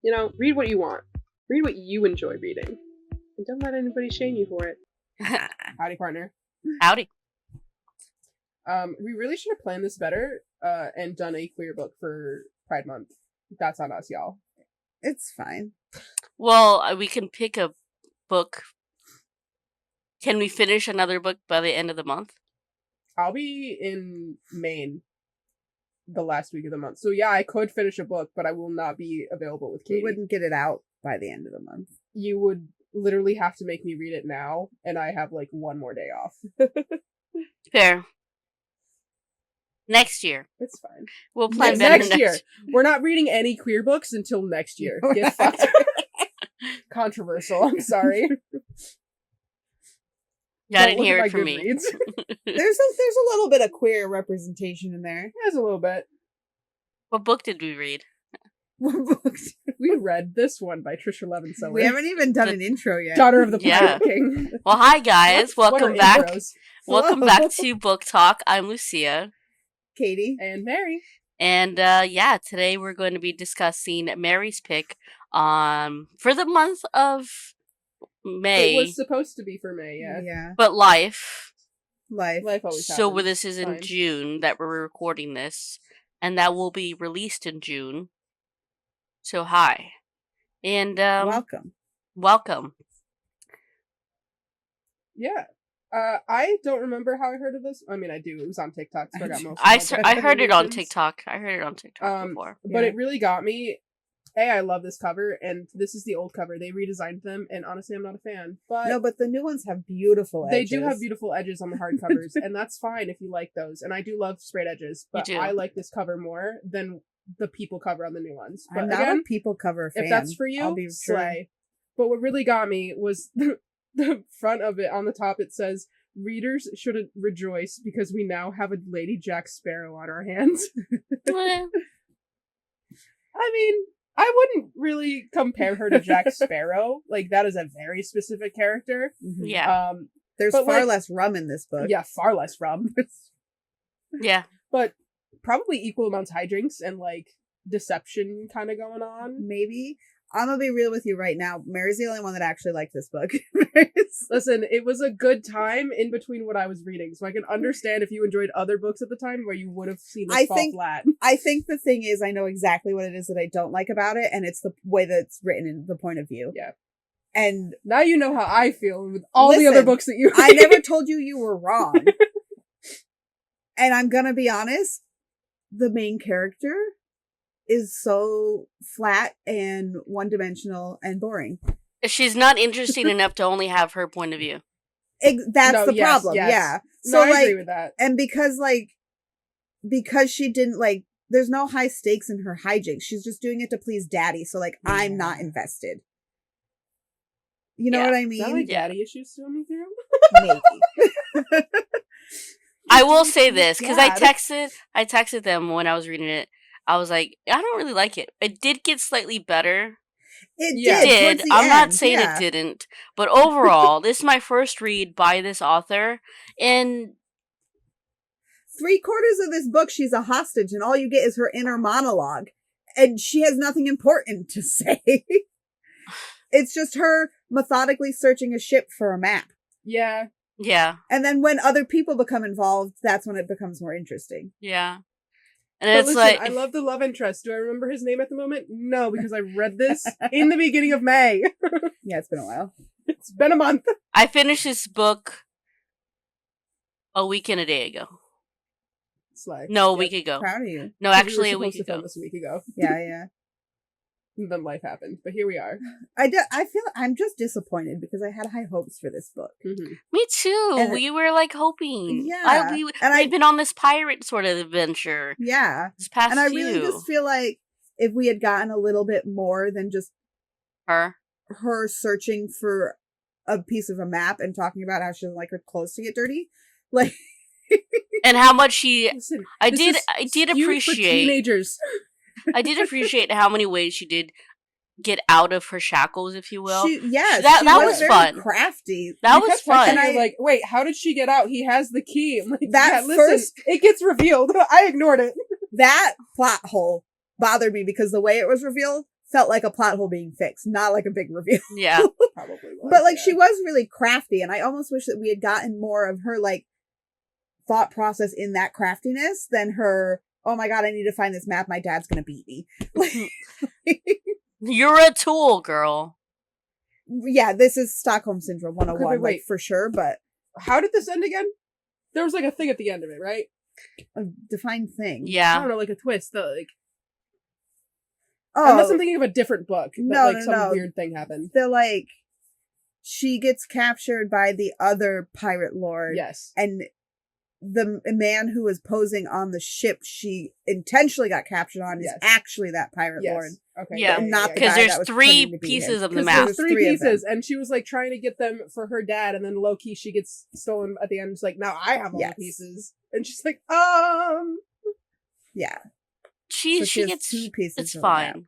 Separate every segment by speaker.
Speaker 1: Read what you want. Read what you enjoy reading. And don't let anybody shame you for it. Howdy, partner.
Speaker 2: Howdy.
Speaker 1: We really should have planned this better and done a queer book for Pride Month. That's on us, y'all.
Speaker 3: It's fine.
Speaker 2: Well, we can pick a book. Can we finish another book by the end of the month?
Speaker 1: I'll be in Maine the last week of the month. So yeah, I could finish a book, but I will not be available with Katie.
Speaker 3: We wouldn't get it out by the end of the month.
Speaker 1: You would literally have to make me read it now, and I have like one more day off.
Speaker 2: Fair. Next year.
Speaker 1: It's fine.
Speaker 2: We'll plan better
Speaker 1: next year. We're not reading any queer books until next year. Get fucked. Controversial. I'm sorry.
Speaker 2: I didn't hear it from me.
Speaker 3: There's a little bit of queer representation in there.
Speaker 1: There's a little bit.
Speaker 2: What book did we read?
Speaker 3: What books?
Speaker 1: We read this one by Tricia Levenseller.
Speaker 3: We haven't even done an intro yet.
Speaker 1: Daughter of the Pirate King.
Speaker 2: Well, hi guys. Welcome back.
Speaker 1: Intros?
Speaker 2: Welcome back to Book Talk. I'm Lucia.
Speaker 3: Katie.
Speaker 1: And Mary.
Speaker 2: And today we're going to be discussing Mary's pick for the month of May.
Speaker 1: It was supposed to be for May, yeah.
Speaker 3: Yeah.
Speaker 2: But life
Speaker 1: always happens.
Speaker 2: So this is in
Speaker 1: Fine.
Speaker 2: June that we're recording this, and that will be released in June. So hi. And Welcome.
Speaker 1: Yeah. I don't remember how I heard of this. I mean, I do. It was on TikTok, so I got most of
Speaker 2: I heard it on TikTok. I heard it on TikTok before.
Speaker 1: But it really got me. I love this cover, and this is the old cover. They redesigned them, and honestly, I'm not a fan.
Speaker 3: But the new ones have beautiful edges.
Speaker 1: They do have beautiful edges on the hardcovers, and that's fine if you like those. And I do love sprayed edges, but I like this cover more than the people cover on the new ones. But
Speaker 3: I'm not a people cover fan.
Speaker 1: If that's for you, slay. But what really got me was the front of it. On the top, it says, "Readers should rejoice because we now have a Lady Jack Sparrow on our hands." I mean, I wouldn't really compare her to Jack Sparrow. Like, that is a very specific character.
Speaker 3: Mm-hmm.
Speaker 2: Yeah.
Speaker 3: There's far less rum in this book.
Speaker 1: Yeah, far less rum.
Speaker 2: Yeah.
Speaker 1: But probably equal amounts of hijinks and, like, deception kind of going on.
Speaker 3: Maybe. I'm gonna be real with you right now. Mary's the only one that actually liked this book.
Speaker 1: Listen, it was a good time in between what I was reading, so I can understand if you enjoyed other books at the time where you would have seen this fall flat.
Speaker 3: I think the thing is, I know exactly what it is that I don't like about it, and it's the way that it's written in the point of view.
Speaker 1: Yeah.
Speaker 3: And
Speaker 1: now you know how I feel with all the other books that you read.
Speaker 3: I never told you were wrong. And I'm gonna be honest, the main character is so flat and one-dimensional and boring.
Speaker 2: She's not interesting enough to only have her point of view.
Speaker 3: That's the problem. Yes. Yeah. So
Speaker 1: I agree with that.
Speaker 3: And because she didn't there's no high stakes in her hijinks. She's just doing it to please daddy. So I'm not invested. You know what I mean?
Speaker 1: Is that like daddy issues swimming through?
Speaker 3: Maybe.
Speaker 2: I will say this because I texted them when I was reading it. I was like, I don't really like it. It did get slightly better.
Speaker 3: It did.
Speaker 2: I'm not saying it didn't. But overall, this is my first read by this author. And
Speaker 3: 3/4 of this book, she's a hostage, and all you get is her inner monologue. And she has nothing important to say. It's just her methodically searching a ship for a map.
Speaker 1: Yeah.
Speaker 2: Yeah.
Speaker 3: And then when other people become involved, that's when it becomes more interesting.
Speaker 2: Yeah. And
Speaker 1: listen, I love the love interest. Do I remember his name at the moment? No, because I read this in the beginning of May.
Speaker 3: Yeah, it's been a while.
Speaker 1: It's been a month.
Speaker 2: I finished this book a week and a day ago.
Speaker 1: Slay.
Speaker 2: No, a week ago.
Speaker 3: Proud of you.
Speaker 2: No, actually a week
Speaker 1: ago. This a week ago.
Speaker 3: Yeah.
Speaker 1: And then life happened, but here we are.
Speaker 3: I feel I'm just disappointed because I had high hopes for this book.
Speaker 1: Mm-hmm.
Speaker 2: Me too. And we were hoping.
Speaker 3: Yeah.
Speaker 2: I've been on this pirate sort of adventure.
Speaker 3: Yeah.
Speaker 2: This past
Speaker 3: and I really just feel like if we had gotten a little bit more than just
Speaker 2: her
Speaker 3: searching for a piece of a map and talking about how she doesn't like her clothes to get dirty,
Speaker 2: and how much she.
Speaker 1: Listen,
Speaker 2: I did appreciate
Speaker 1: for teenagers.
Speaker 2: I did appreciate how many ways she did get out of her shackles, if you will.
Speaker 3: That
Speaker 2: was fun.
Speaker 3: Crafty.
Speaker 2: That was fun.
Speaker 1: And I like, wait, how did she get out? He has the key. I'm like,
Speaker 3: first,
Speaker 1: it gets revealed. I ignored it.
Speaker 3: That plot hole bothered me because the way it was revealed felt like a plot hole being fixed, not like a big reveal.
Speaker 2: Yeah.
Speaker 1: Probably was.
Speaker 3: But, like, she was really crafty, and I almost wish that we had gotten more of her, like, thought process in that craftiness than her, oh my god, I need to find this map, my dad's gonna beat me.
Speaker 2: You're a tool, girl.
Speaker 3: Yeah, this is Stockholm Syndrome 101,
Speaker 1: wait.
Speaker 3: like, for sure, but...
Speaker 1: How did this end again? There was, like, a thing at the end of it, right?
Speaker 3: A defined thing.
Speaker 1: I
Speaker 2: Yeah.
Speaker 1: don't know, like a twist. Like,
Speaker 3: Oh,
Speaker 1: unless I'm thinking of a different book.
Speaker 3: No,
Speaker 1: That, some weird thing happened.
Speaker 3: they're like, she gets captured by the other pirate lord.
Speaker 1: Yes.
Speaker 3: And the man who was posing on the ship she intentionally got captured on is actually that pirate lord.
Speaker 1: Okay.
Speaker 2: Yeah.
Speaker 3: Not the
Speaker 2: Because
Speaker 3: guy
Speaker 2: there's
Speaker 3: that was
Speaker 2: 3
Speaker 3: pretending to be
Speaker 2: pieces
Speaker 3: him.
Speaker 2: of the
Speaker 1: 'Cause
Speaker 2: map.
Speaker 1: there's 3
Speaker 3: 3 of them.
Speaker 1: pieces, and she was like trying to get them for her dad, and then low key she gets stolen at the end. She's like, now I have all the pieces, and she's like,
Speaker 3: Yeah.
Speaker 2: She
Speaker 3: has
Speaker 2: gets
Speaker 3: 2 pieces.
Speaker 2: it's
Speaker 3: of the map.
Speaker 2: fine.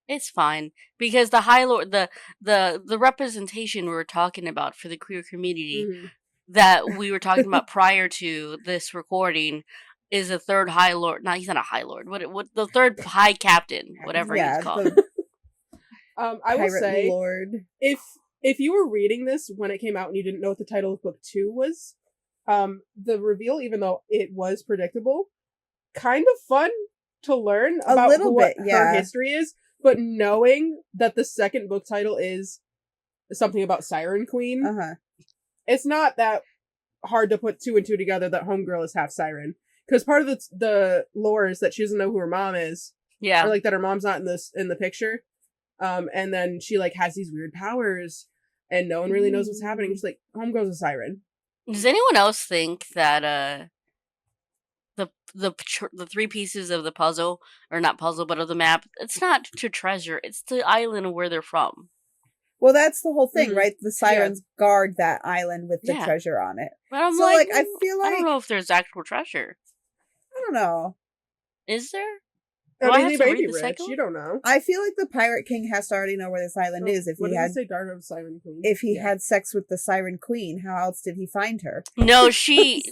Speaker 2: It's fine because the High Lord, the representation we were talking about for the queer community
Speaker 1: Mhm.
Speaker 2: that we were talking about prior to this recording is a third High Lord. No, he's not a High Lord. What the third High Captain, whatever he's called.
Speaker 1: I will
Speaker 3: Pirate
Speaker 1: say,
Speaker 3: lord.
Speaker 1: if you were reading this when it came out and you didn't know what the title of book 2 was, the reveal, even though it was predictable, kind of fun to learn about what her history is. But knowing that the second book title is something about Siren Queen, it's not that hard to put 2 and 2 together that Homegirl is half Siren. Because part of the lore is that she doesn't know who her mom is.
Speaker 2: Yeah.
Speaker 1: Or, like, that her mom's not in the picture. And then she, like, has these weird powers, and no one really knows what's happening. She's like, Homegirl's a siren.
Speaker 2: Does anyone else think that the 3 pieces of the puzzle, or not puzzle, but of the map, it's not to treasure, it's the island where they're from?
Speaker 3: Well, that's the whole thing, right? The sirens guard that island with the
Speaker 2: Yeah.
Speaker 3: treasure on it.
Speaker 2: But I'm
Speaker 3: So, like, I feel
Speaker 2: I
Speaker 3: like...
Speaker 2: don't know if there's actual treasure.
Speaker 3: I don't know.
Speaker 2: Is there?
Speaker 1: I
Speaker 2: Do I
Speaker 1: mean,
Speaker 2: have
Speaker 1: they
Speaker 2: to
Speaker 1: may
Speaker 2: read
Speaker 1: be
Speaker 2: the
Speaker 1: rich.
Speaker 2: cycle?
Speaker 1: You don't know.
Speaker 3: I feel like the Pirate King has to already know where this island is if
Speaker 1: What
Speaker 3: he
Speaker 1: did
Speaker 3: had...
Speaker 1: it say? Daughter of Siren Queen.
Speaker 3: If he had sex with the Siren Queen, how else did he find her?
Speaker 2: No, they say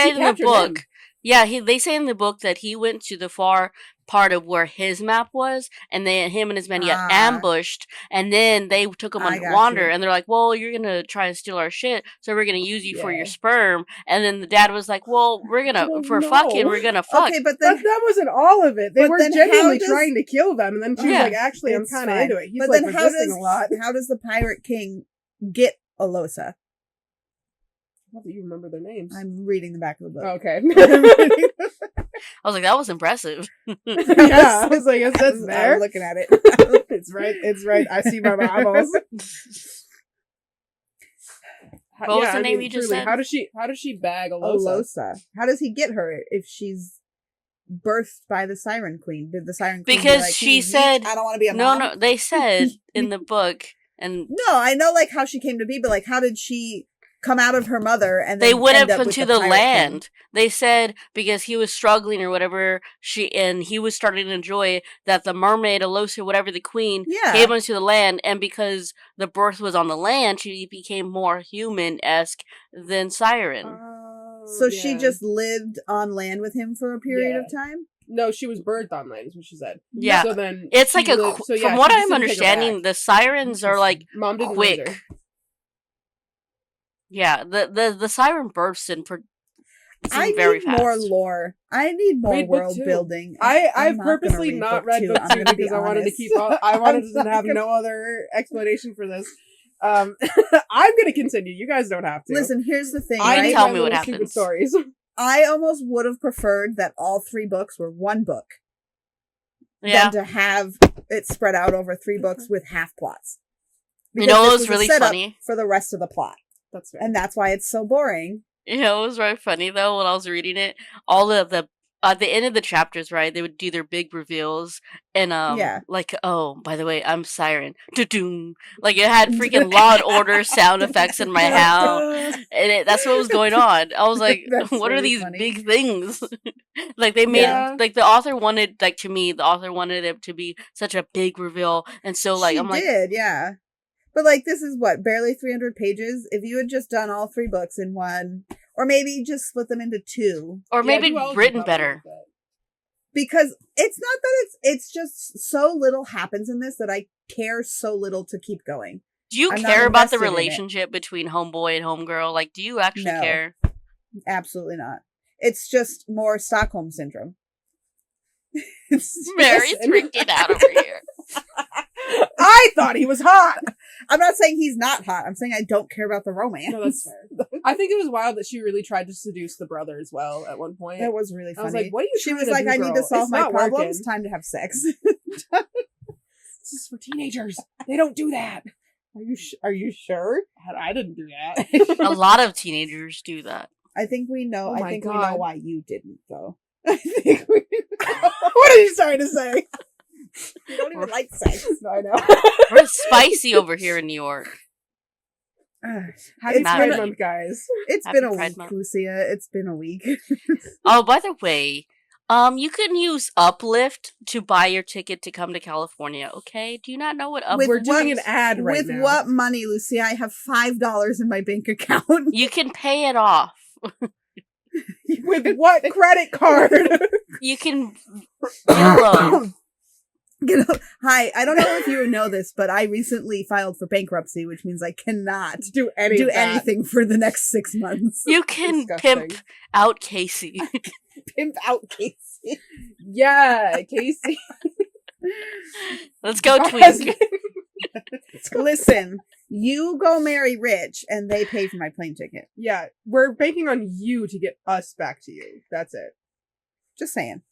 Speaker 2: in the book.
Speaker 1: Him.
Speaker 2: Yeah, they say in the book that he went to the far part of where his map was, and then him and his men got ambushed, and then they took him on wander, and they're like, well, you're gonna try and steal our shit, so we're gonna use you for your sperm. And then the dad was like, well, we're gonna, fucking, we're gonna fuck.
Speaker 3: Okay, but then...
Speaker 1: that wasn't all of it. They were genuinely trying to kill them, and then she was like, actually, I'm kind of into it. He's
Speaker 3: but
Speaker 1: like
Speaker 3: then
Speaker 1: resisting a lot.
Speaker 3: How does the Pirate King get Alosa?
Speaker 1: Not that you remember their names.
Speaker 3: I'm reading the back of the book.
Speaker 1: Okay.
Speaker 2: I was like, that was impressive.
Speaker 1: Yeah, I was like, that's there.
Speaker 3: I'm looking at it.
Speaker 1: It's right. I see my eyeballs.
Speaker 2: What was the name you just said?
Speaker 1: How does she bag Alosa?
Speaker 3: How does he get her if she's birthed by the Siren Queen? Did the Siren Queen
Speaker 2: because
Speaker 3: be like,
Speaker 2: she said,
Speaker 3: I don't want to be a mom?
Speaker 2: No, they said in the book, and
Speaker 3: no, I know like how she came to be, but like how did she come out of her mother and then
Speaker 2: they went
Speaker 3: end
Speaker 2: up
Speaker 3: with
Speaker 2: into the land.
Speaker 3: King?
Speaker 2: They said because he was struggling or whatever, he was starting to enjoy that the mermaid Alosa, whatever the queen, came into the land, and because the birth was on the land, she became more human-esque than Siren.
Speaker 3: So she just lived on land with him for a period of time?
Speaker 1: No, she was birthed on land, is what she said.
Speaker 2: Yeah.
Speaker 1: So then
Speaker 2: it's like from what I'm understanding, the sirens are like
Speaker 1: Mom didn't
Speaker 2: quick. Yeah, the siren bursts in very fast.
Speaker 3: More lore. I need more world building.
Speaker 1: I've purposely not read book 2 because I wanted to keep. I wanted to have no other explanation for this. I'm gonna continue. You guys don't have to.
Speaker 3: Listen, here's the thing.
Speaker 2: I tell me what happens.
Speaker 1: Stories.
Speaker 3: I almost would have preferred that all 3 books were one book.
Speaker 2: Yeah.
Speaker 3: Than to have it spread out over 3 books with half plots.
Speaker 2: Because it was really funny
Speaker 3: for the rest of the plot.
Speaker 1: That's fair.
Speaker 3: And that's why it's so boring.
Speaker 2: It was very funny though when I was reading it. All of the at the end of the chapters, right? They would do their big reveals, and like, oh, by the way, I'm Siren. Do-doom. Like it had freaking Law and Order sound effects in my house, and that's what was going on. I was like, what are these big things? Like they made like the author wanted it to be such a big reveal, and so like
Speaker 3: yeah. But, like, this is barely 300 pages? If you had just done all 3 books in one, or maybe just split them into 2.
Speaker 2: Or maybe written better.
Speaker 3: Because it's not that it's just so little happens in this that I care so little to keep going.
Speaker 2: Do you care about the relationship between homeboy and homegirl? Like, do you actually care?
Speaker 3: Absolutely not. It's just more Stockholm syndrome.
Speaker 2: Mary's freaking out over here.
Speaker 1: I thought he was hot.
Speaker 3: I'm not saying he's not hot. I'm saying I don't care about the romance.
Speaker 1: No, that's fair. I think it was wild that she really tried to seduce the brother as well at one point.
Speaker 3: That was really funny.
Speaker 1: I was like, what are you
Speaker 3: She was like, I need to solve my problems. Time to have sex.
Speaker 1: This is for teenagers. They don't do that. Are you sure? I didn't do that.
Speaker 2: A lot of teenagers do that.
Speaker 3: I think we know.
Speaker 1: Oh
Speaker 3: I think we know why you didn't, though.
Speaker 1: I think we know. What are you trying to say?
Speaker 3: You don't even like sex.
Speaker 1: No, I know.
Speaker 2: We're spicy over here in New York.
Speaker 1: Happy Pride Month, guys.
Speaker 3: It's been a week, Lucia. It's been a week.
Speaker 2: Oh, by the way, you can use Uplift to buy your ticket to come to California, okay? Do you not know what Uplift is?
Speaker 1: We're doing an ad right now.
Speaker 3: With what money, Lucia? I have $5 in my bank account.
Speaker 2: You can pay it off.
Speaker 1: With what credit card?
Speaker 2: You can get a loan.
Speaker 3: Hi, I don't know if you know this, but I recently filed for bankruptcy, which means I cannot do anything for the next 6 months.
Speaker 2: You can pimp out Casey.
Speaker 3: Pimp out Casey.
Speaker 1: Yeah, Casey.
Speaker 2: Let's go, Twink.
Speaker 3: Listen, you go marry rich, and they pay for my plane ticket.
Speaker 1: Yeah, we're banking on you to get us back to you. That's it.
Speaker 3: Just saying.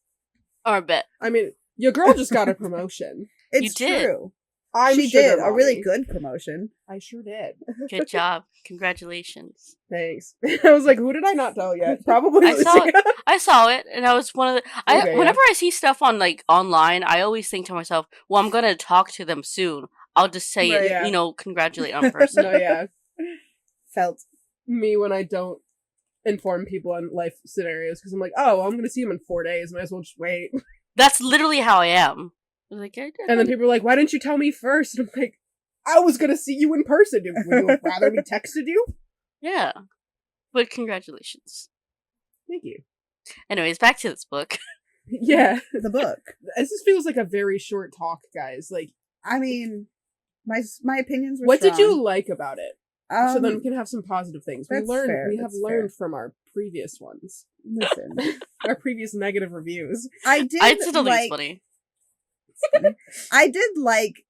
Speaker 2: Or a bet.
Speaker 1: I mean, your girl just got a promotion.
Speaker 3: It's true.
Speaker 1: She
Speaker 3: did a really good promotion.
Speaker 1: I sure did.
Speaker 2: Good job. Congratulations.
Speaker 1: Thanks. I was like, who did I not tell yet? Probably
Speaker 2: I saw it, and I was one of the... whenever I see stuff on, like, online, I always think to myself, well, I'm going to talk to them soon. I'll just say it, congratulate on person.
Speaker 1: No, yeah.
Speaker 3: Felt
Speaker 1: me when I don't inform people on life scenarios, because I'm like, oh, well, I'm going to see them in 4 days. Might as well just wait.
Speaker 2: That's literally how I am. Like,
Speaker 1: and then people are like, why didn't you tell me first? And I'm like, I was going to see you in person. Would you rather me texted you?
Speaker 2: Yeah. But congratulations.
Speaker 1: Thank you.
Speaker 2: Anyways, back to this book.
Speaker 3: Yeah. The book.
Speaker 1: This just feels like a very short talk, guys. Like,
Speaker 3: I mean, my opinions were
Speaker 1: What
Speaker 3: strong.
Speaker 1: did you like about it? So then we can have some positive things. We have learned from our previous ones.
Speaker 3: Listen.
Speaker 1: Our previous negative reviews.
Speaker 3: I still think it's funny. I did like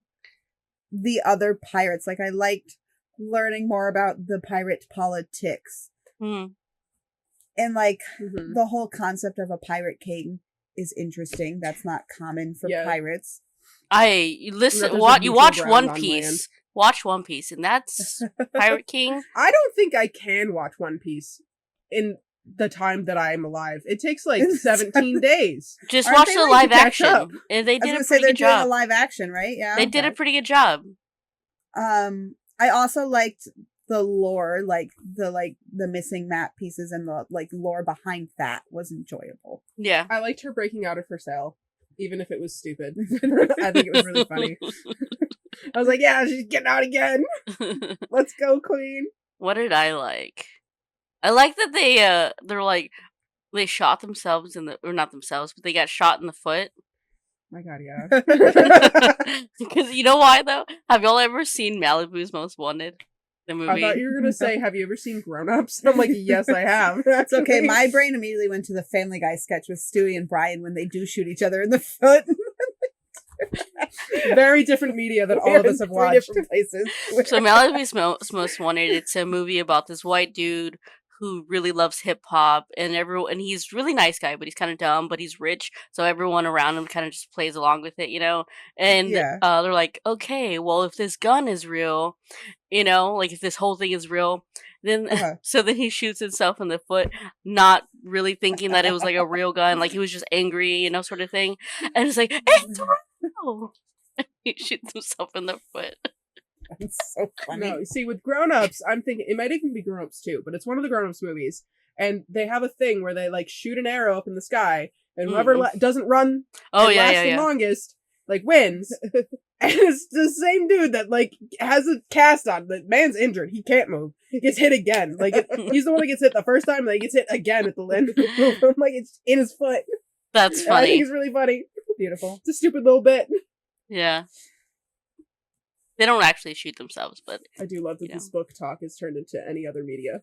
Speaker 3: the other pirates. Like, I liked learning more about the pirate politics.
Speaker 2: Mm.
Speaker 3: And, like, the whole concept of a pirate king is interesting. That's not common for pirates.
Speaker 2: You watch One Piece. Watch One Piece, and that's Pirate King.
Speaker 1: I don't think I can watch One Piece in the time that I am alive. It takes like 17 days.
Speaker 2: Just watch the live action. And they did a pretty good job.
Speaker 3: Doing a live action, right? Yeah.
Speaker 2: They did a pretty good job.
Speaker 3: I also liked the lore, like the missing map pieces and the like lore behind that was enjoyable.
Speaker 2: Yeah.
Speaker 1: I liked her breaking out of her cell, even if it was stupid. I think it was really funny. I was like, yeah, she's getting out again. Let's go, queen.
Speaker 2: What did I like? I like that they're like, they shot themselves or not themselves, but they got shot in the foot.
Speaker 1: My God, yeah.
Speaker 2: Because you know why, though? Have y'all ever seen Malibu's Most Wanted? The movie?
Speaker 1: I thought you were going to say, have you ever seen Grown Ups? I'm like, yes, I have.
Speaker 3: That's okay. My brain immediately went to the Family Guy sketch with Stewie and Brian when they do shoot each other in the foot.
Speaker 1: Very different media that all of us have watched.
Speaker 3: Different places.
Speaker 2: So Malibu's Most Wanted, it's a movie about this white dude who really loves hip hop, and he's a really nice guy, but he's kind of dumb, but he's rich, so everyone around him kind of just plays along with it, And they're like, okay, well, if this gun is real, like if this whole thing is real, then so then he shoots himself in the foot, not really thinking that it was like a real gun, like he was just angry, sort of thing, and it's like, it's real. He shoots himself in the foot.
Speaker 3: It's so funny.
Speaker 1: No, see, with Grown Ups, I'm thinking it might even be Grown Ups too, but it's one of the Grown Ups movies, and they have a thing where they like shoot an arrow up in the sky, and whoever doesn't run the longest like wins. And it's the same dude that like has a cast on. The man's injured; he can't move. He gets hit again. Like he's the one that gets hit the first time, and then he gets hit again at the end of the move. I'm like, it's in his foot.
Speaker 2: That's funny.
Speaker 1: I think it's really funny.
Speaker 3: Beautiful.
Speaker 1: It's a stupid little bit.
Speaker 2: Yeah. They don't actually shoot themselves, but
Speaker 1: I do love that this book talk is turned into any other media.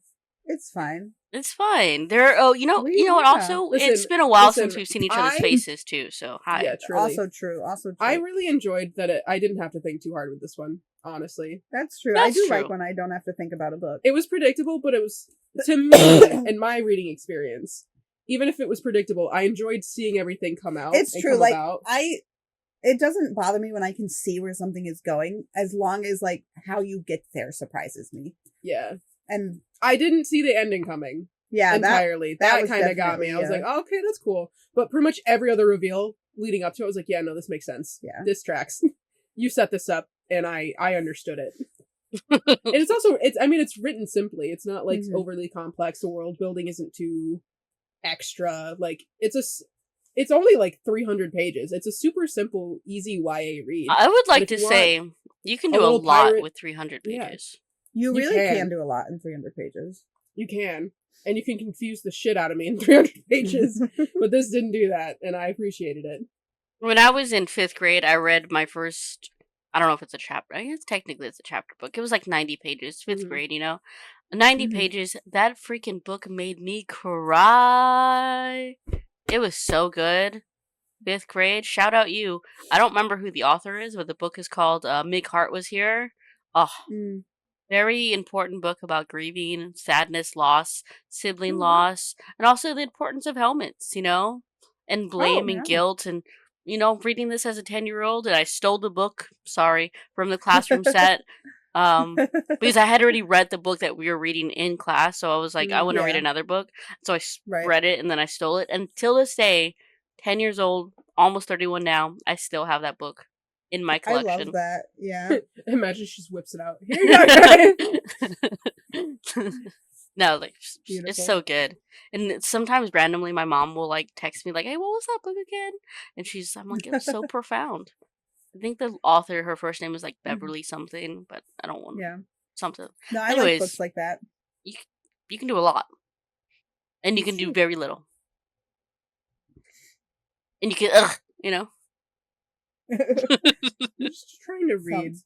Speaker 3: It's fine.
Speaker 2: It's fine. You know what? Also,
Speaker 1: Listen,
Speaker 2: it's been a while since we've seen each other's faces too. So hi.
Speaker 1: Yeah, truly.
Speaker 3: Also true.
Speaker 1: I really enjoyed that. I didn't have to think too hard with this one. Honestly,
Speaker 3: that's true. I do like when I don't have to think about a book.
Speaker 1: It was predictable, but it was, to me, in my reading experience, even if it was predictable, I enjoyed seeing everything come out.
Speaker 3: It's true. Like it doesn't bother me when I can see where something is going, as long as like how you get there surprises me.
Speaker 1: Yeah.
Speaker 3: And
Speaker 1: I didn't see the ending coming. Yeah, entirely. That kind of got me. I was like, oh, okay, that's cool. But pretty much every other reveal leading up to it, I was like, yeah, no, this makes sense.
Speaker 3: Yeah.
Speaker 1: This tracks. You set this up, and I understood it. And it's also, it's written simply. It's not like overly complex. The world building isn't too extra. Like, it's only like 300 pages. It's a super simple, easy YA read.
Speaker 2: I would like to say you can do a lot with 300 pages.
Speaker 3: Yeah. You really can do a lot in 300 pages.
Speaker 1: You can. And you can confuse the shit out of me in 300 pages. But this didn't do that, and I appreciated it.
Speaker 2: When I was in 5th grade, I read my first, I don't know if it's a chapter. I guess technically it's a chapter book. It was like 90 pages, 5th grade, 90 pages. That freaking book made me cry. It was so good. 5th grade. Shout out you. I don't remember who the author is, but the book is called Mick Hart Was Here. Oh, very important book about grieving, sadness, loss, sibling loss, and also the importance of helmets, and blame and guilt. And, reading this as a 10-year-old, and I stole the book, from the classroom set. Because I had already read the book that we were reading in class, so I was like, I want to read another book. So I read it, and then I stole it. And till this day, 10 years old, almost 31 now, I still have that book in my collection.
Speaker 3: I love that, yeah.
Speaker 1: Imagine she just whips it out. Here you go, guys!
Speaker 2: No, like, it's so good. And sometimes randomly my mom will, like, text me, like, hey, what was that book again? And I'm like, it was so profound. I think the author, her first name is like Beverly something, but I don't want something.
Speaker 3: No, I like books like that.
Speaker 2: You can do a lot, and you can do very little, and you can
Speaker 1: I'm just trying to read.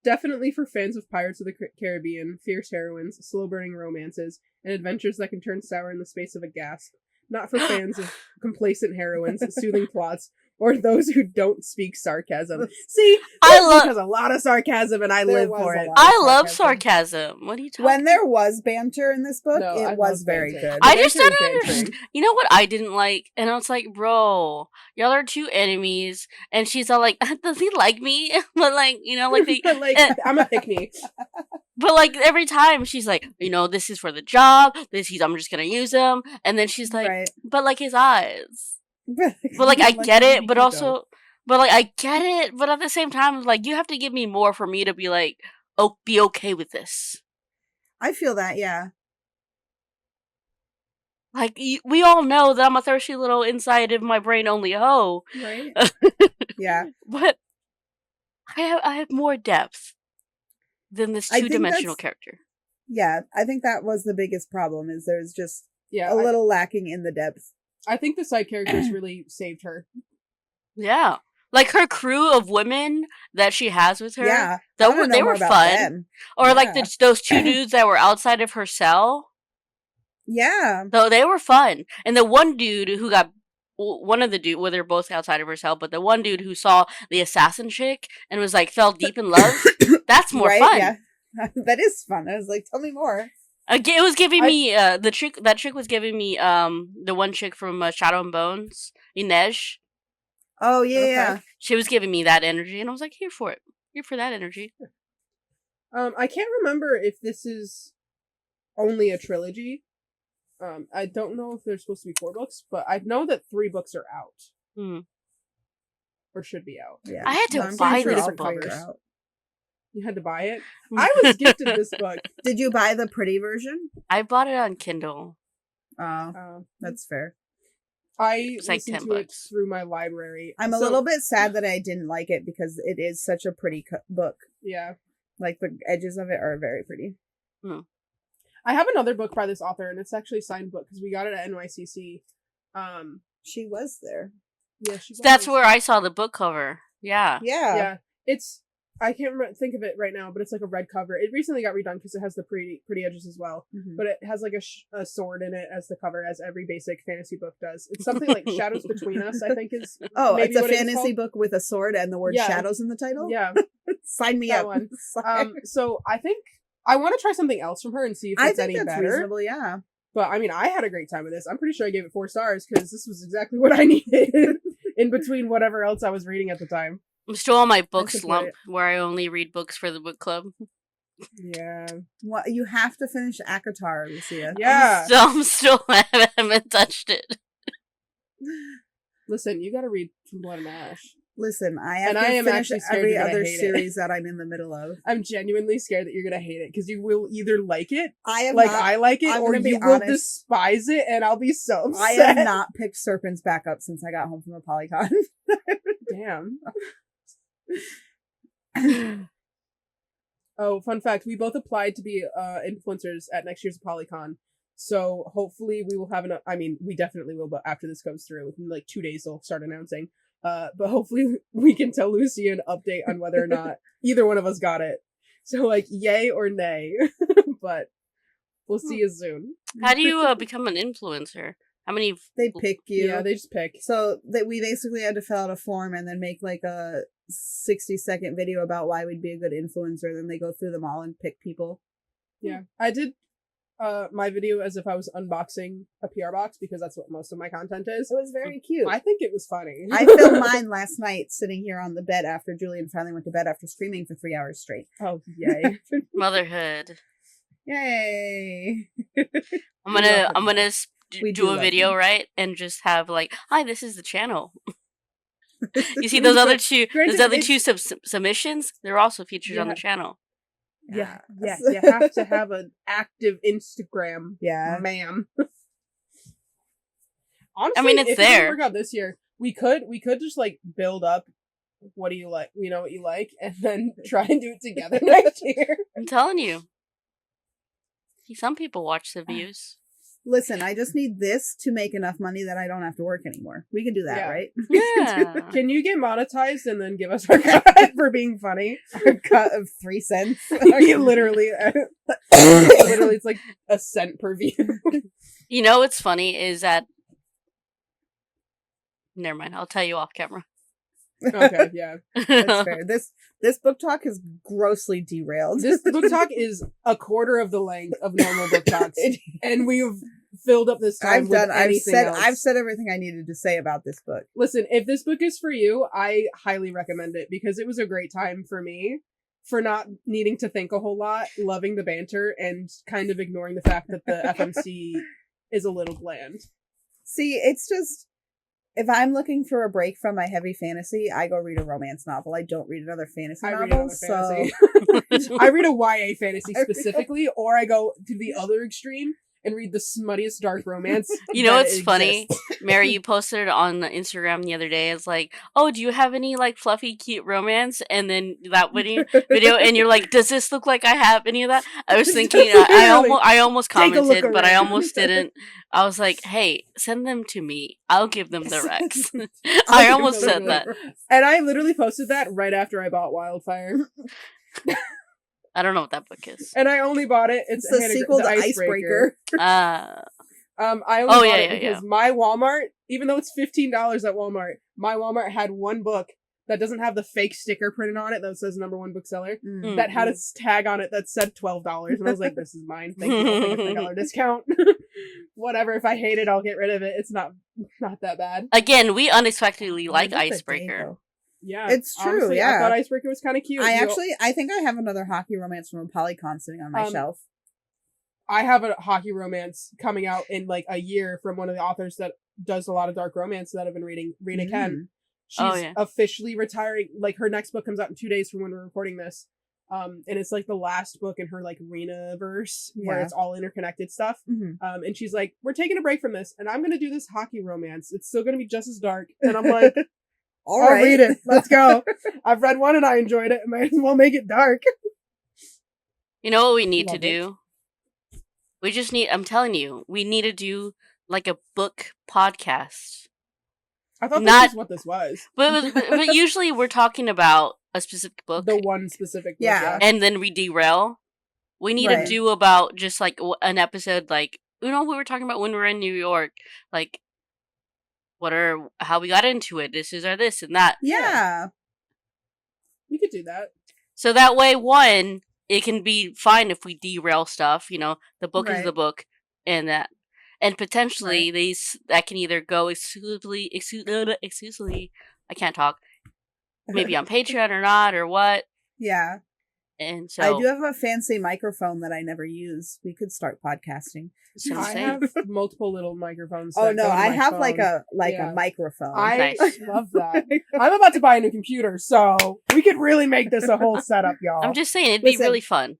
Speaker 1: Definitely for fans of Pirates of the Caribbean, fierce heroines, slow-burning romances, and adventures that can turn sour in the space of a gasp. Not for fans of complacent heroines, soothing plots, or those who don't speak sarcasm. See, this has a lot of sarcasm, and I live for it.
Speaker 2: I love sarcasm. What are you talking about?
Speaker 3: When there was banter in this book, it was very good.
Speaker 2: I just didn't understand. You know what I didn't like? And I was like, bro, y'all are two enemies. And she's all like, does he like me? But like,
Speaker 1: I'm a pick-me.
Speaker 2: But like every time she's like, this is for the job. I'm just gonna use him. And then she's like, but like his eyes. But like I get it, but also, but like I get it, but at the same time, like you have to give me more for me to be like, be okay with this.
Speaker 3: I feel that, yeah.
Speaker 2: Like we all know that I'm a thirsty little inside of my brain only hoe,
Speaker 3: right? Yeah,
Speaker 2: but I have more depth than this 2-dimensional character.
Speaker 3: Yeah, I think that was the biggest problem. Is there's just a little lacking in the depth.
Speaker 1: I think the side characters really saved her.
Speaker 2: Yeah. Like her crew of women that she has with her.
Speaker 3: Yeah.
Speaker 2: They were fun. Or like those two dudes that were outside of her cell.
Speaker 3: Yeah.
Speaker 2: So they were fun. And the one dude who got well, they're both outside of her cell, but the one dude who saw the assassin chick and was like, fell deep in love, that's more fun. Yeah.
Speaker 3: That is fun. I was like, tell me more.
Speaker 2: It was giving me that chick was giving me the one chick from Shadow and Bones, Inej.
Speaker 3: Oh yeah.
Speaker 2: She was giving me that energy, and I was like, here for that energy.
Speaker 1: I can't remember if this is only a trilogy. I don't know if there's supposed to be 4 books, but I know that 3 books are out. Or should be out.
Speaker 3: Yeah.
Speaker 2: I had to buy this book.
Speaker 1: You had to buy it? I was gifted this book.
Speaker 3: Did you buy the pretty version?
Speaker 2: I bought it on Kindle.
Speaker 3: Oh, that's fair.
Speaker 1: I listened to it through my library.
Speaker 3: I'm a little bit sad that I didn't like it because it is such a pretty book.
Speaker 1: Yeah.
Speaker 3: Like the edges of it are very pretty.
Speaker 1: I have another book by this author, and it's actually a signed book because we got it at NYCC.
Speaker 3: She was there.
Speaker 1: Yeah, she was.
Speaker 2: That's where I saw the book cover. Yeah.
Speaker 1: Yeah. It's, I can't think of it right now, but it's like a red cover. It recently got redone because it has the pretty edges as well.
Speaker 3: Mm-hmm.
Speaker 1: But it has like a sword in it as the cover, as every basic fantasy book does. It's something like Shadows Between Us, I think is.
Speaker 3: Oh, it's a fantasy book with a sword and the word shadows in the title?
Speaker 1: Yeah.
Speaker 3: Sign me
Speaker 1: that
Speaker 3: up.
Speaker 1: One. So I think I want to try something else from her and see if it's any better.
Speaker 3: Reasonable, yeah.
Speaker 1: But I mean, I had a great time with this. I'm pretty sure I gave it 4 stars because this was exactly what I needed in between whatever else I was reading at the time.
Speaker 2: I'm still on my book slump where I only read books for the book club.
Speaker 1: Yeah.
Speaker 3: Well, you have to finish ACOTAR, Lucia.
Speaker 1: Yeah.
Speaker 2: I'm still haven't touched it.
Speaker 1: Listen, you gotta read From Blood and Ash.
Speaker 3: Listen, I have to finish every other series that I'm in the middle of.
Speaker 1: I'm genuinely scared that you're gonna hate it because you will either like it,
Speaker 3: I
Speaker 1: like it, or you will despise it, and I'll be so upset.
Speaker 3: I have not picked Serpents back up since I got home from a Polycon.
Speaker 1: Damn. Oh, fun fact, we both applied to be influencers at next year's Polycon. So hopefully we will have we definitely will, but after this goes through, in like 2 days they'll start announcing. But hopefully we can tell Lucy an update on whether or not either one of us got it. So like yay or nay. But we'll see you soon.
Speaker 2: How do you become an influencer? How many?
Speaker 3: They pick you.
Speaker 1: Yeah, they just pick.
Speaker 3: So we basically had to fill out a form and then make like a 60-second video about why we'd be a good influencer. Then they go through them all and pick people.
Speaker 1: Yeah, I did my video as if I was unboxing a PR box because that's what most of my content is.
Speaker 3: It was very cute.
Speaker 1: I think it was funny.
Speaker 3: I filmed mine last night sitting here on the bed after Julian finally went to bed after screaming for 3 hours straight.
Speaker 1: Oh, yay.
Speaker 2: Motherhood.
Speaker 3: Yay.
Speaker 2: I'm gonna do a video, right? And just have like, hi, this is the channel. You see those other two submissions? They're also featured on the channel.
Speaker 1: Yeah, you have to have an active Instagram, ma'am. Honestly,
Speaker 2: I mean, it's
Speaker 1: if
Speaker 2: there.
Speaker 1: It didn't work out this year, we could just like build up. What do you like? We know what you like, and then try and do it together next year.
Speaker 2: I'm telling you, some people watch the views.
Speaker 3: Listen, I just need this to make enough money that I don't have to work anymore. We can do that, right?
Speaker 2: Yeah.
Speaker 1: Can you get monetized and then give us our cut for being funny?
Speaker 3: Our cut of 3 cents.
Speaker 1: Literally, it's like a cent per view.
Speaker 2: You know what's funny is that. Never mind. I'll tell you off camera.
Speaker 1: Okay, yeah,
Speaker 3: that's fair. This book talk is grossly derailed.
Speaker 1: This book talk is a quarter of the length of normal book talks, and we've filled up this time. I've
Speaker 3: said everything I needed to say about this book.
Speaker 1: Listen, if this book is for you, I highly recommend it because it was a great time for me, for not needing to think a whole lot, loving the banter, and kind of ignoring the fact that the FMC is a little bland.
Speaker 3: See, it's just. If I'm looking for a break from my heavy fantasy, I go read a romance novel. I don't read another fantasy novel.
Speaker 1: I read a YA fantasy specifically, or I go to the other extreme and read the smuttiest dark romance.
Speaker 2: You know what's funny? Mary, you posted on Instagram the other day. It's like, oh, do you have any like fluffy, cute romance? And then that video, and you're like, does this look like I have any of that? I was thinking, I almost commented, but I almost didn't. I was like, hey, send them to me. I'll give them the Rex. I almost said that.
Speaker 1: And I literally posted that right after I bought Wildfire.
Speaker 2: I don't know what that book is.
Speaker 1: And I only bought it. It's
Speaker 3: the sequel to Icebreaker.
Speaker 1: I only bought it because my Walmart, even though it's $15 at Walmart, my Walmart had one book that doesn't have the fake sticker printed on it that says #1 bookseller, that had a tag on it that said $12. And I was like, this is mine. Thank you. I'll take a $3 discount. Whatever. If I hate it, I'll get rid of it. It's not that bad.
Speaker 2: Again, we unexpectedly like Icebreaker.
Speaker 1: Yeah,
Speaker 3: it's true.
Speaker 1: Honestly,
Speaker 3: yeah,
Speaker 1: I thought Icebreaker was kind of cute.
Speaker 3: I think I have another hockey romance from a Polycon sitting on my shelf.
Speaker 1: I have a hockey romance coming out in like a year from one of the authors that does a lot of dark romance that I've been reading, Rena Ken. She's officially retiring. Like her next book comes out in 2 days from when we're recording this. And it's like the last book in her like Rena verse where it's all interconnected stuff. And she's like, we're taking a break from this and I'm going to do this hockey romance. It's still going to be just as dark. And I'm like, I'll read it. Let's go. I've read one and I enjoyed it. Might as well make it dark.
Speaker 2: You know what we need to do? We just need, I'm telling you, we need to do like a book podcast.
Speaker 1: I thought this was what this was.
Speaker 2: But usually we're talking about a specific book.
Speaker 1: The one specific book, yeah.
Speaker 2: And then we derail. We need to do about just, like, an episode, like, we were talking about when we were in New York. Like, how we got into it. This is our this and that.
Speaker 3: Yeah.
Speaker 1: We could do that.
Speaker 2: So that way, one, it can be fine if we derail stuff. The book is the book. And that. And potentially, that can either go exclusively, I can't talk, maybe on Patreon or not, or what.
Speaker 3: Yeah.
Speaker 2: And so
Speaker 3: I do have a fancy microphone that I never use. We could start podcasting.
Speaker 1: I have multiple little microphones.
Speaker 3: Oh no, I have
Speaker 1: phone.
Speaker 3: like a microphone.
Speaker 1: I love that. I'm about to buy a new computer, so we could really make this a whole setup, y'all.
Speaker 2: I'm just saying, it'd be really fun.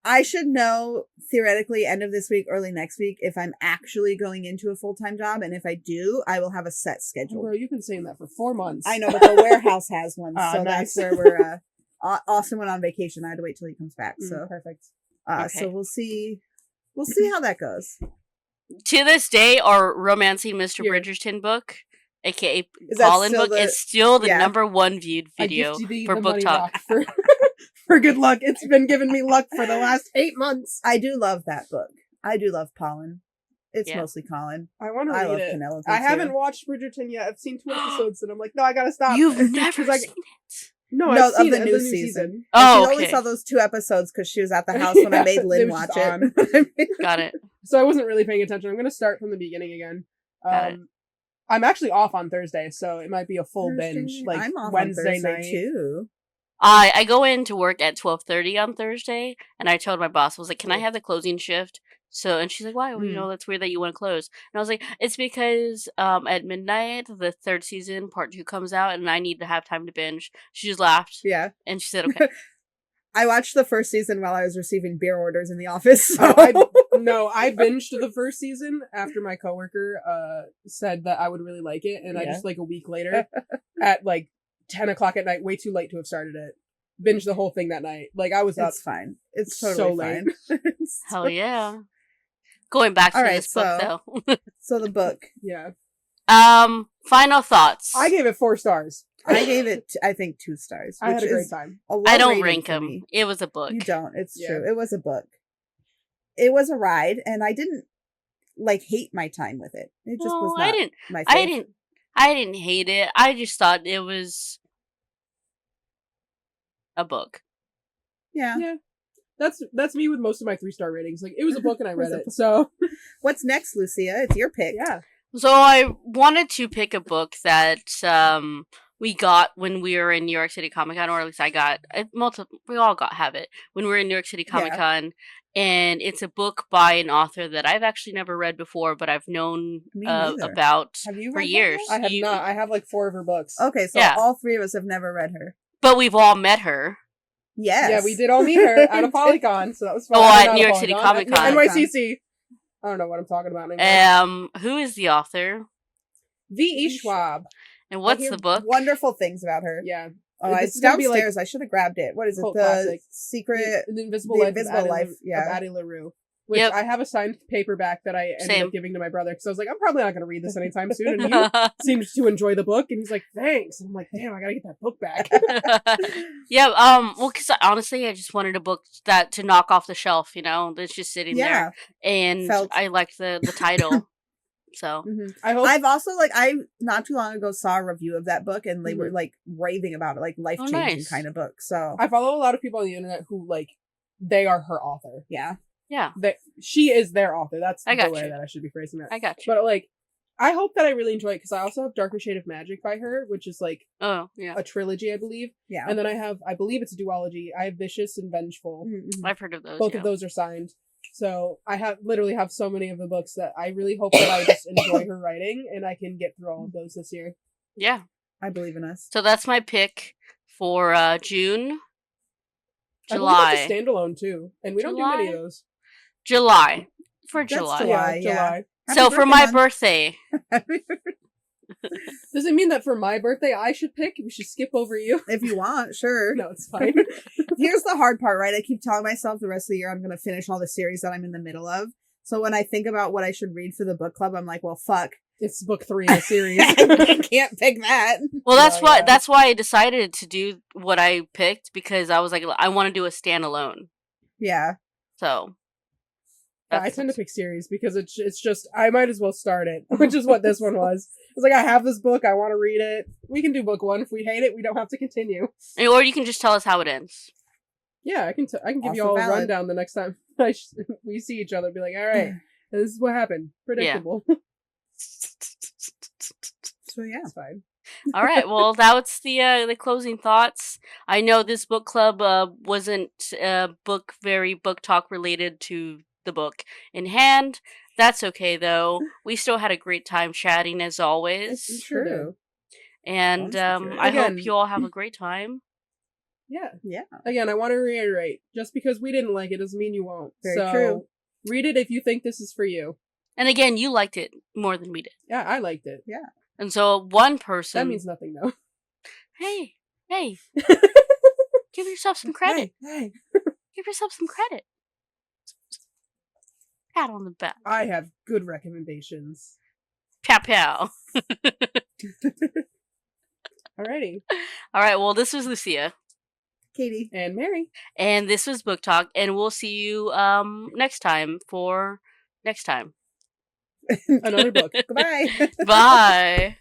Speaker 3: I should know, theoretically, end of this week, early next week, if I'm actually going into a full-time job. And if I do, I will have a set schedule.
Speaker 1: Bro, you've been saying that for 4 months.
Speaker 3: I know, but the warehouse has one. So
Speaker 1: nice.
Speaker 3: That's where we're... Austin went on vacation. I had to wait till he comes back. So
Speaker 1: perfect.
Speaker 3: Okay. So we'll see how that goes.
Speaker 2: To this day, our Romancing Mr. Bridgerton book, aka Colin book, is still the number one viewed video for Book Talk.
Speaker 1: For good luck. It's been giving me luck for the last 8 months.
Speaker 3: I do love that book. I do love Colin. It's mostly Colin.
Speaker 1: I want to read
Speaker 3: love
Speaker 1: it.
Speaker 3: Penelope
Speaker 1: I haven't watched Bridgerton yet. I've seen 2 episodes and I'm like, no, I gotta stop.
Speaker 2: You've never seen it?
Speaker 1: No, I've seen
Speaker 3: the new season. Oh, she only saw those 2 episodes because she was at the house when I made Lynn watch it.
Speaker 2: Got it.
Speaker 1: So I wasn't really paying attention. I'm going to start from the beginning again. I'm actually off on Thursday, so it might be a full binge. Like
Speaker 3: I'm off
Speaker 1: Wednesday
Speaker 3: on Thursday
Speaker 1: night
Speaker 3: too.
Speaker 2: I go into work at 12:30 on Thursday, and I told my boss, I was like, "Can I have the closing shift?" So, and she's like, "Why? Well, that's weird that you want to close." And I was like, "It's because at midnight the 3rd season part 2 comes out, and I need to have time to binge." She just laughed.
Speaker 3: Yeah,
Speaker 2: and she said, "Okay."
Speaker 3: I watched the 1st season while I was receiving beer orders in the office. So.
Speaker 1: I binged the 1st season after my coworker said that I would really like it, and I just like a week later at like 10 o'clock at night, way too late to have started it, binged the whole thing that night. Like I was up.
Speaker 3: It's fine. It's totally fine.
Speaker 2: Hell yeah. Going back to this book though.
Speaker 3: So the book.
Speaker 1: Yeah.
Speaker 2: Final thoughts.
Speaker 1: I gave it 4 stars.
Speaker 3: I gave it, I think, 2 stars.
Speaker 1: I had a great time.
Speaker 2: I don't rank them. It was a book.
Speaker 3: You don't. It's true. It was a book. It was a ride, and I didn't hate my time with it. It just was not my favorite.
Speaker 2: I didn't hate it. I just thought it was a book.
Speaker 3: Yeah.
Speaker 1: Yeah. That's me with most of my 3-star ratings. Like, it was a book and I read it. So
Speaker 3: what's next, Lucia? It's your pick.
Speaker 1: Yeah.
Speaker 2: So I wanted to pick a book that we got when we were in New York City Comic Con, or at least I got. We all have it when we were in New York City Comic Con. And it's a book by an author that I've actually never read before, but I've known about for years.
Speaker 1: I have not. I have like 4 of her books.
Speaker 3: Okay, so all 3 of us have never read her.
Speaker 2: But we've all met her.
Speaker 3: Yes.
Speaker 1: Yeah, we did all meet her at a Polycon, so that was fun.
Speaker 2: Oh, at New York City Comic Con.
Speaker 1: NYCC. I don't know what I'm talking about anymore.
Speaker 2: Who is the author?
Speaker 1: V.E. Schwab.
Speaker 2: And what's the book?
Speaker 3: Wonderful things about her.
Speaker 1: Yeah.
Speaker 3: Oh, it's downstairs. I should have grabbed it. What is it? The
Speaker 1: classic.
Speaker 3: Secret...
Speaker 1: The Invisible Life of Addie LaRue. Which I have a signed paperback that I ended up giving to my brother, because I was like, I'm probably not going to read this anytime soon, and you seemed to enjoy the book, and he's like, thanks. And I'm like, damn, I gotta get that book back.
Speaker 2: Well, because honestly, I just wanted a book to knock off the shelf, that's just sitting there. And I liked the title. So
Speaker 3: I've also I not too long ago saw a review of that book, and they were raving about it, life-changing kind of book. So I
Speaker 1: follow a lot of people on the internet who they are her author.
Speaker 3: Yeah.
Speaker 1: She is their author. That's the way that I should be phrasing that.
Speaker 2: I got you.
Speaker 1: But I hope that I really enjoy it, because I also have Darker Shade of Magic by her, which is
Speaker 2: a
Speaker 1: trilogy, I believe.
Speaker 3: Yeah.
Speaker 1: And then I believe it's a duology. I have Vicious and Vengeful.
Speaker 3: Mm-hmm.
Speaker 2: I've heard of those.
Speaker 1: Both of those are signed. So I literally have so many of the books that I really hope that I just enjoy her writing, and I can get through all of those this year.
Speaker 2: Yeah.
Speaker 3: I believe in us.
Speaker 2: So that's my pick for June. July.
Speaker 1: I believe it's a standalone too, and we don't do many of those.
Speaker 2: July. For July.
Speaker 1: July.
Speaker 2: So for my birthday.
Speaker 1: Does it mean that for my birthday I should pick? We should skip over you?
Speaker 3: If you want, sure.
Speaker 1: No, it's fine.
Speaker 3: Here's the hard part, right? I keep telling myself the rest of the year I'm going to finish all the series that I'm in the middle of. So when I think about what I should read for the book club, I'm like, well, fuck.
Speaker 1: It's book 3 in the series.
Speaker 3: I can't pick that.
Speaker 2: Well, that's why I decided to do what I picked, because I was like, I want to do a standalone.
Speaker 3: Yeah.
Speaker 2: So.
Speaker 1: I tend to pick series because it's just, I might as well start it, which is what this one was. It's like, I have this book, I want to read it. We can do book 1. If we hate it, we don't have to continue.
Speaker 2: Or you can just tell us how it ends.
Speaker 1: Yeah, I can give you
Speaker 3: Also
Speaker 1: all a
Speaker 3: valid.
Speaker 1: rundown the next time we see each other. Be like, all right, this is what happened. Predictable.
Speaker 2: Yeah.
Speaker 3: So yeah,
Speaker 1: it's fine.
Speaker 2: All right, well, that's the closing thoughts. I know this book club wasn't very book talk related to the book in hand. That's okay, though. We still had a great time chatting, as always.
Speaker 1: It's true.
Speaker 2: And I hope you all have a great time.
Speaker 1: Yeah. Again, I want to reiterate, just because we didn't like it doesn't mean you won't.
Speaker 3: Very true.
Speaker 1: Read it if you think this is for you.
Speaker 2: And again, you liked it more than we did.
Speaker 1: Yeah, I liked it.
Speaker 3: Yeah.
Speaker 2: And so one person...
Speaker 1: That means nothing, though.
Speaker 2: Hey. Give yourself some credit.
Speaker 3: Hey.
Speaker 2: Give yourself some credit. Pat on the back.
Speaker 1: I have good recommendations.
Speaker 2: Pow pow.
Speaker 1: Alrighty.
Speaker 2: Alright, well, this was Lucia.
Speaker 3: Katie.
Speaker 1: And Mary.
Speaker 2: And this was Book Talk, and we'll see you next time for next time.
Speaker 1: Another book.
Speaker 3: Goodbye.
Speaker 2: Bye.